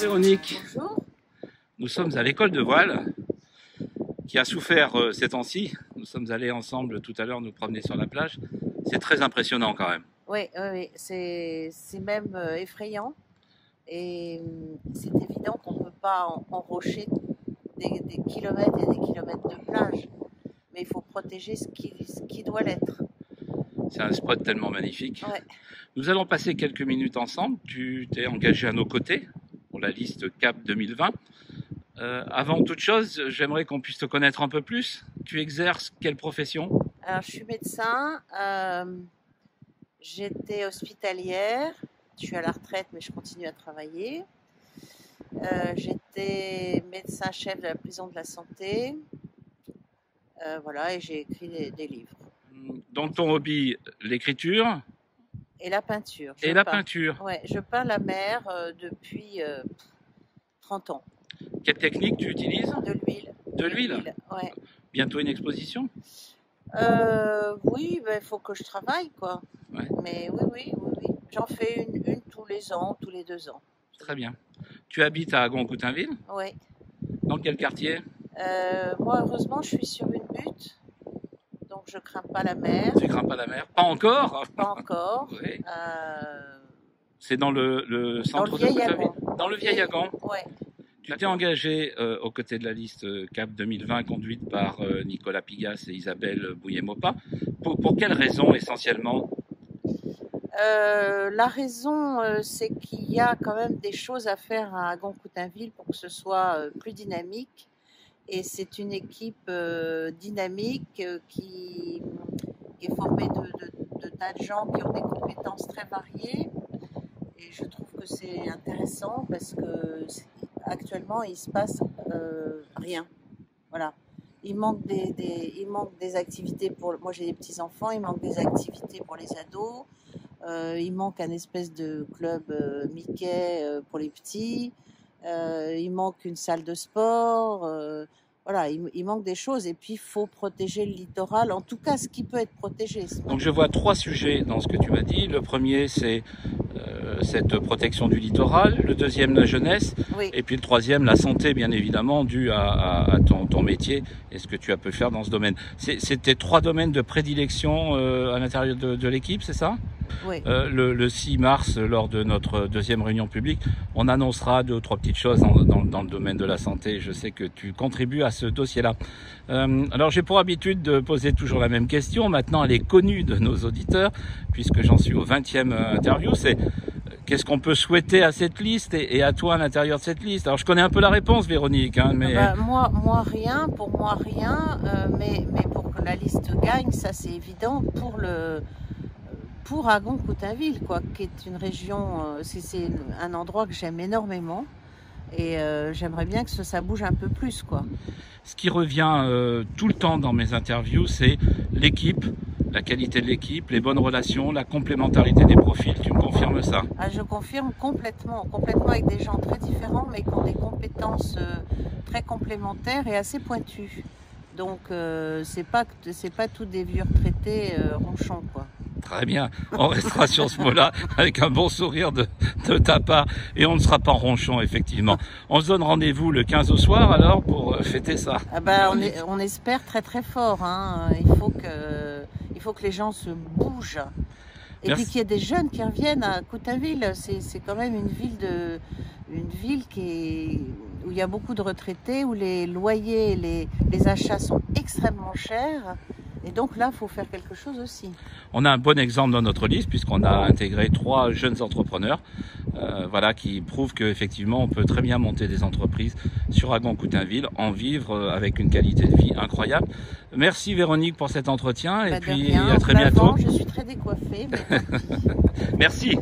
Véronique. Bonjour. Nous sommes à l'école de voile qui a souffert ces temps-ci. Nous sommes allés ensemble tout à l'heure nous promener sur la plage. C'est très impressionnant quand même. Oui, c'est même effrayant. Et c'est évident qu'on ne peut pas enrocher des kilomètres et des kilomètres de plage. Mais il faut protéger ce qui doit l'être. C'est un spot tellement magnifique. Ouais. Nous allons passer quelques minutes ensemble. Tu t'es engagé à nos côtés pour la liste CAP 2020. Avant toute chose, j'aimerais qu'on puisse te connaître un peu plus. Tu exerces quelle profession? Alors, je suis médecin. J'étais hospitalière. Je suis à la retraite, mais je continue à travailler. J'étais médecin-chef de la prison de la santé. Voilà, et j'ai écrit des livres. Donc ton hobby, l'écriture Et la peinture. et la peinture. Ouais, je peins la mer depuis 30 ans. Quelle technique tu utilises? De l'huile. De l'huile? Ouais. Bientôt une exposition? Oui, il faut que je travaille, quoi. Ouais. Mais oui. J'en fais une tous les ans, tous les 2 ans. Très bien. Tu habites à Agon-Coutainville? Oui. Dans quel quartier? Moi, heureusement, je suis sur une butte. Donc, je crains pas la mer. Tu crains pas la mer? Pas encore? Pas encore. Oui. C'est dans le centre Dans le de vieil Coutainville? Agon. Dans le vieil Agon? Ouais. Tu t'es engagé aux côtés de la liste CAP 2020 conduite par Nicolas Pigas et Isabelle Bouillet-Mopa. Pour quelles raisons essentiellement? La raison, c'est qu'il y a quand même des choses à faire à Agon-Coutainville pour que ce soit plus dynamique. Et c'est une équipe dynamique qui est formée de tas de gens qui ont des compétences très variées. Et je trouve que c'est intéressant parce que actuellement il se passe rien. Voilà. Il manque des activités pour. Moi j'ai des petits enfants, il manque des activités pour les ados. Il manque un espèce de club Mickey pour les petits. Il manque une salle de sport. Voilà, il manque des choses. Et puis, il faut protéger le littoral. En tout cas, ce qui peut être protégé. Donc, je vois 3 sujets dans ce que tu m'as dit. Le premier, c'est cette protection du littoral. Le deuxième, la jeunesse. Oui. Et puis le troisième, la santé, bien évidemment, due à ton métier et ce que tu as pu faire dans ce domaine. C'est tes 3 domaines de prédilection à l'intérieur de l'équipe, c'est ça? Oui. Le 6 mars, lors de notre deuxième réunion publique, on annoncera 2 ou 3 petites choses dans le domaine de la santé. Je sais que tu contribues à ce dossier-là. Alors j'ai pour habitude de poser toujours la même question. Maintenant, elle est connue de nos auditeurs, puisque j'en suis au 20e interview. C'est qu'est-ce qu'on peut souhaiter à cette liste et à toi à l'intérieur de cette liste? Alors je connais un peu la réponse, Véronique, hein, mais moi rien, pour moi rien, mais pour que la liste gagne, ça c'est évident pour Agon-Coutainville, quoi, qui est une région, c'est un endroit que j'aime énormément et j'aimerais bien que ça bouge un peu plus, quoi. Ce qui revient tout le temps dans mes interviews, c'est l'équipe, la qualité de l'équipe, les bonnes relations, la complémentarité des profils. Tu me confirmes ça? Ah, je confirme complètement avec des gens très différents, mais qui ont des compétences très complémentaires et assez pointues. Donc c'est pas tous des vieux retraités ronchons, quoi. Très bien, on restera sur ce mot-là avec un bon sourire de ta part et on ne sera pas ronchon, effectivement. On se donne rendez-vous le 15 au soir alors pour fêter ça. Ah bah, on espère très très fort, hein. Il faut que les gens se bougent. Et Merci. puis qu'il y ait des jeunes qui reviennent à Coutainville. C'est quand même une ville où il y a beaucoup de retraités, où les loyers, les achats sont extrêmement chers. Et donc là, il faut faire quelque chose aussi. On a un bon exemple dans notre liste puisqu'on a intégré 3 jeunes entrepreneurs voilà, qui prouvent qu'effectivement on peut très bien monter des entreprises sur Agon-Coutainville, en vivre avec une qualité de vie incroyable. Merci Véronique pour cet entretien et puis à très bientôt. Je suis très décoiffée. Mais... Merci.